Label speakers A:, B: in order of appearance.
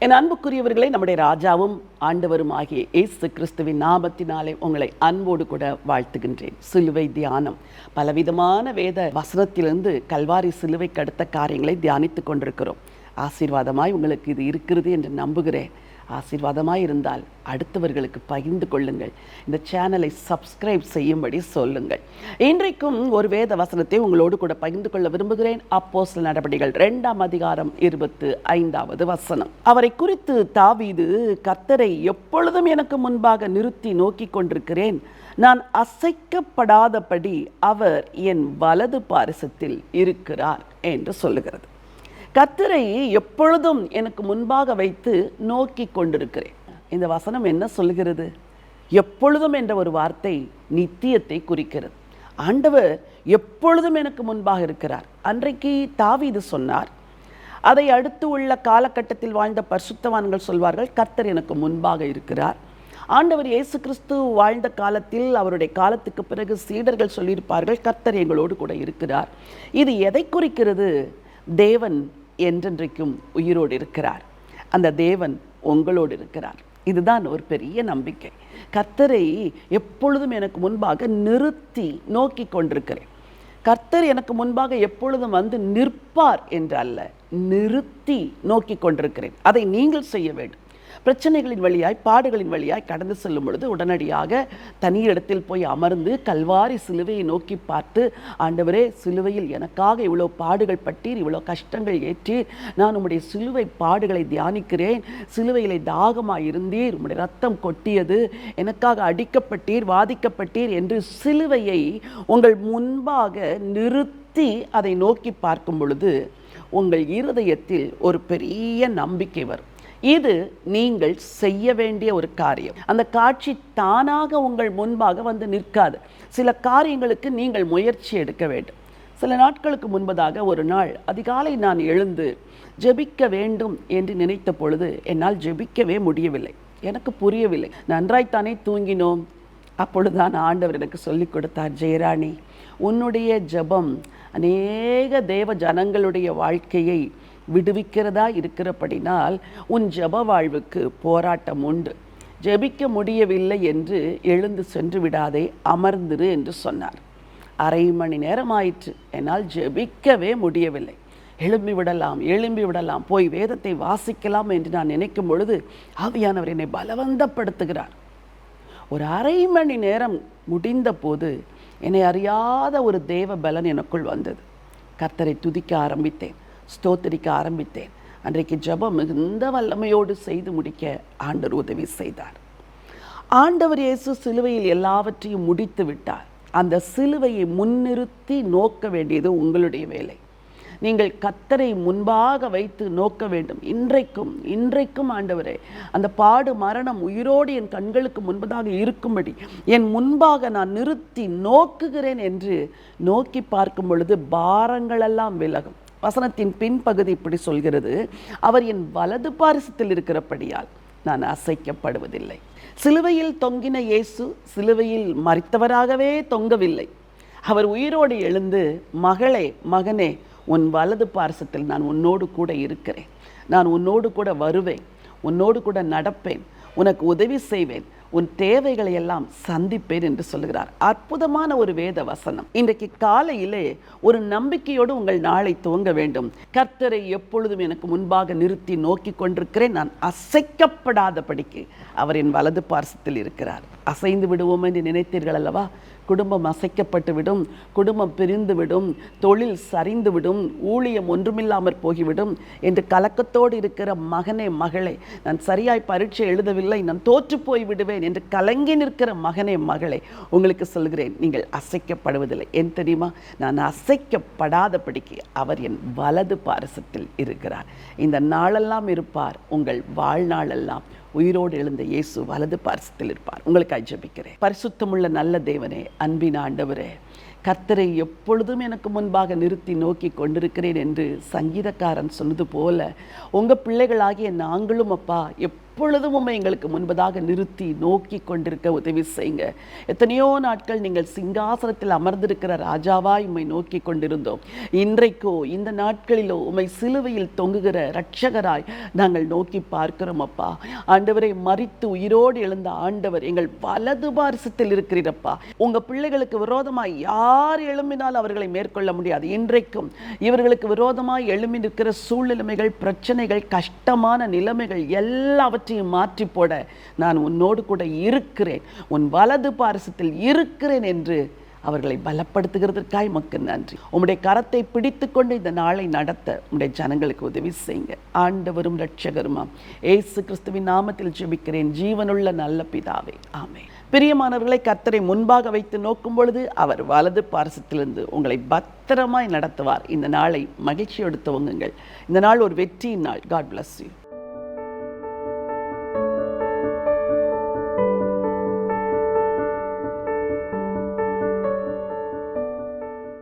A: என் அன்புக்குரியவர்களை, நம்முடைய ராஜாவும் ஆண்டவரும் ஆகிய இயேசு கிறிஸ்துவின் நாமத்தினாலே உங்களை அன்போடு கூட வாழ்த்துகின்றேன். சிலுவை தியானம். பலவிதமான வேத வசனத்திலிருந்து கல்வாரி சிலுவைக்கு அடுத்த காரியங்களை தியானித்துக் கொண்டிருக்கிறோம். ஆசீர்வாதமாய் உங்களுக்கு இது இருக்கிறது என்று நம்புகிறேன். ஆசீர்வாதமாய் இருந்தால் அடுத்தவர்களுக்கு பகிர்ந்து கொள்ளுங்கள். இந்த சேனலை சப்ஸ்கிரைப் செய்யும்படி சொல்லுங்கள். இன்றைக்கும் ஒரு வேத வசனத்தை உங்களோடு கூட பகிர்ந்து கொள்ள விரும்புகிறேன். அப்போஸ்தலர் நடபடிகள் 2ஆம் அதிகாரம் 25வது வசனம். அவரை குறித்து தாவீது, கர்த்தரை எப்பொழுதும் எனக்கு முன்பாக நிறுத்தி நோக்கி கொண்டிருக்கிறேன், நான் அசைக்கப்படாதபடி அவர் என் வலது பாரிசத்தில் இருக்கிறார் என்று சொல்லுகிறது. கர்த்தரை எப்பொழுதும் எனக்கு முன்பாக வைத்து நோக்கி கொண்டிருக்கிறேன். இந்த வசனம் என்ன சொல்கிறது? எப்பொழுதும் என்ற ஒரு வார்த்தை நித்தியத்தை குறிக்கிறது. ஆண்டவர் எப்பொழுதும் எனக்கு முன்பாக இருக்கிறார். அன்றைக்கு தாவீது சொன்னார். அதை அடுத்து உள்ள காலகட்டத்தில் வாழ்ந்த பரிசுத்தவான்கள் சொல்வார்கள், கர்த்தர் எனக்கு முன்பாக இருக்கிறார். ஆண்டவர் இயேசு கிறிஸ்து வாழ்ந்த காலத்தில், அவருடைய காலத்துக்கு பிறகு சீடர்கள் சொல்லியிருப்பார்கள், கர்த்தர் எங்களோடு கூட இருக்கிறார். இது எதை குறிக்கிறது? தேவன் என்றென்றைக்கும் உயிரோடு இருக்கிறார். அந்த தேவன் உங்களோடு இருக்கிறார். இதுதான் ஒரு பெரிய நம்பிக்கை. கர்த்தரை எப்பொழுதும் எனக்கு முன்பாக நிறுத்தி நோக்கி கொண்டிருக்கிறேன். கர்த்தர் எனக்கு முன்பாக எப்பொழுதும் வந்து நிற்பார் என்று அல்ல, நிறுத்தி நோக்கி கொண்டிருக்கிறேன். அதை நீங்கள் செய்ய வேண்டும். பிரச்சனைகளின் வழியாய், பாடுகளின் வழியாய் கடந்து செல்லும் பொழுது உடனடியாக தனி இடத்தில் போய் அமர்ந்து கல்வாரி சிலுவையை நோக்கி பார்த்து, ஆண்டவரே, சிலுவையில் எனக்காக இவ்வளோ பாடுகள் பட்டீர், இவ்வளோ கஷ்டங்கள் ஏற்றீர், நான் உம்முடைய சிலுவை பாடுகளை தியானிக்கிறேன். சிலுவையிலே தாகமாக இருந்தீர், உம்முடைய ரத்தம் கொட்டியது, எனக்காக அடிக்கப்பட்டீர், வாதிக்கப்பட்டீர் என்று சிலுவையை உங்கள் முன்பாக நிறுத்தி அதை நோக்கி பார்க்கும் பொழுது உங்கள் இருதயத்தில் ஒரு பெரிய நம்பிக்கை வரும். இது நீங்கள் செய்ய வேண்டிய ஒரு காரியம். அந்த காட்சி தானாக உங்கள் முன்பாக வந்து நிற்காது. சில காரியங்களுக்கு நீங்கள் முயற்சி எடுக்க வேண்டும். சில நாட்களுக்கு முன்பதாக ஒரு நாள் அதிகாலை நான் எழுந்து ஜெபிக்க வேண்டும் என்று நினைத்த பொழுது என்னால் ஜெபிக்கவே முடியவில்லை. எனக்கு புரியவில்லை. நன்றாய்த்தானே தூங்கினோம். அப்பொழுதுதான் ஆண்டவர் எனக்கு சொல்லிக் கொடுத்தார், ஜெயராணி, உன்னுடைய ஜெபம் அநேக தேவ ஜனங்களுடைய வாழ்க்கையை விடுவிக்கிறதா இருக்கிறபடினால் உன் ஜெப வாழ்வுக்கு போராட்டம் உண்டு. ஜெபிக்க முடியவில்லை என்று எழுந்து சென்று விடாதே, அமர்ந்திரு என்று சொன்னார். அரை மணி நேரம் ஆயிற்று, என்னால் ஜெபிக்கவே முடியவில்லை. எழும்பி விடலாம், போய் வேதத்தை வாசிக்கலாம் என்று நான் நினைக்கும் பொழுது ஆவியானவர் என்னை பலவந்தப்படுத்துகிறார். ஒரு அரை மணி நேரம் முடிந்த போது என்னை அறியாத ஒரு தேவ பலன் எனக்குள் வந்தது. கர்த்தரை துதிக்க ஆரம்பித்தேன், ஸ்தோத்திரிக்க ஆரம்பித்தேன். அன்றைக்கு ஜெபம் மிகுந்த வல்லமையோடு செய்து முடிக்க ஆண்டவர் உதவி செய்தார். ஆண்டவர் இயேசு சிலுவையில் எல்லாவற்றையும் முடித்து விட்டார். அந்த சிலுவையை முன்னிறுத்தி நோக்க வேண்டியது உங்களுடைய வேலை. நீங்கள் கர்த்தரை முன்பாக வைத்து நோக்க வேண்டும். இன்றைக்கும் ஆண்டவரே, அந்த பாடு, மரணம், உயிரோடு என் கண்களுக்கு முன்பதாக இருக்கும்படி என் முன்பாக நான் நிறுத்தி நோக்குகிறேன் என்று நோக்கி பார்க்கும் பொழுது பாரங்களெல்லாம் விலகும். வசனத்தின் பின்பகுதி இப்படி சொல்கிறது, அவர் என் வலது பாரிசத்தில் இருக்கிறபடியால் நான் அசைக்கப்படுவதில்லை. சிலுவையில் தொங்கின இயேசு சிலுவையில் மரித்தவராகவே தொங்கவில்லை. அவர் உயிரோடு எழுந்து, மகளே, மகனே, உன் வலது பாரிசத்தில் நான் உன்னோடு கூட இருக்கிறேன், நான் உன்னோடு கூட வருவேன், உன்னோடு கூட நடப்பேன், உனக்கு உதவி செய்வேன், உன் தேவைகளை எல்லாம் சந்திப்பேன் என்று சொல்லுகிறார். அற்புதமான ஒரு வேத வசனம். இன்றைக்கு காலையிலே ஒரு நம்பிக்கையோடு உங்கள் நாளை துவங்க வேண்டும். கர்த்தரை எப்பொழுதும் எனக்கு முன்பாக நிறுத்தி நோக்கி கொண்டிருக்கிறேன், நான் அசைக்கப்படாதபடிக்கு அவர் என் வலது பாரிசத்தில் இருக்கிறார். அசைந்து விடுவோம் என்று நினைத்தீர்கள் அல்லவா? குடும்பம் அசைக்கப்பட்டு விடும், குடும்பம் பிரிந்து விடும், தொழில் சரிந்து விடும், ஊழியம் ஒன்றுமில்லாமற் போகிவிடும் என்று கலக்கத்தோடு இருக்கிற மகனே, மகளே, நான் சரியாய் பரீட்சை எழுதவில்லை, நான் தோற்று போய் விடுவேன் என்று கலங்கி நிற்கிற மகனே, மகளே, உங்களுக்கு சொல்கிறேன், நீங்கள் அசைக்கப்படுவதில்லை. ஏன் தெரியுமா? நான் அசைக்கப்படாதபடிக்கு அவர் என் வலது பாரிசத்தில் இருக்கிறார். இந்த நாளெல்லாம் இருப்பார். உங்கள் வாழ்நாளெல்லாம் உயிரோடு எழுந்த இயேசு வலது பாரிசத்தில் இருப்பார். உங்களுக்காக ஜெபிக்கிறேன். பரிசுத்தமுள்ள நல்ல தேவனே, அன்பின் ஆண்டவரே, கர்த்தரை எப்பொழுதும் எனக்கு முன்பாக நிறுத்தி நோக்கி கொண்டிருக்கிறேன் என்று சங்கீதக்காரன் சொன்னது போல உங்கள் பிள்ளைகளாகிய நாங்களும் அப்பா எப்பொழுதும் உம்மை எங்களுக்கு முன்பதாக நிறுத்தி நோக்கி கொண்டிருக்க உதவி செய்யுங்க. எத்தனையோ நாட்கள் நீங்கள் சிங்காசனத்தில் அமர்ந்திருக்கிற ராஜாவாய் உம்மை நோக்கி கொண்டிருந்தோம். இன்றைக்கோ இந்த நாட்களிலோ உம்மை சிலுவையில் தொங்குகிற இரட்சகராய் நாங்கள் நோக்கி பார்க்கிறோம் அப்பா. ஆண்டவரை மரித்து உயிரோடு எழுந்த ஆண்டவர் எங்கள் வலது பாரிசத்தில் இருக்கிறீரப்பா. உங்க பிள்ளைகளுக்கு விரோதமாய் யார் எழும்பினால் அவர்களை மேற்கொள்ள முடியாது. இன்றைக்கும் இவர்களுக்கு விரோதமாய் எழும்பி நிற்கிற சூழ்நிலைமைகள், பிரச்சனைகள், கஷ்டமான நிலைமைகள் எல்லாவற்றையும் மாற்றி போட நான் உன்னோடு கூட இருக்கிறேன், உன் வலது பாரிசத்தில் இருக்கிறேன் என்று அவர்களை பலப்படுத்துகிறதற்காய் உமக்கு நன்றி. உம்முடைய கரத்தை பிடித்து கொண்டு இந்த நாளை நடத்த உம்முடைய ஜனங்களுக்கு உதவி செய்யுங்க. ஆண்டவரும் இரட்சகருமாம் இயேசு கிறிஸ்துவின் நாமத்தில் ஜெபிக்கிறேன் ஜீவனுள்ள நல்ல பிதாவே, ஆமென். பிரியமானவர்களை, கர்த்தரை முன்பாக வைத்து நோக்கும் பொழுது அவர் வலது பாரிசத்திலிருந்து உங்களை பத்திரமாய் நடத்துவார். இந்த நாளை மகிழ்ச்சியோடு துவங்குங்கள். இந்த நாள் ஒரு வெற்றியின் நாள். God bless you.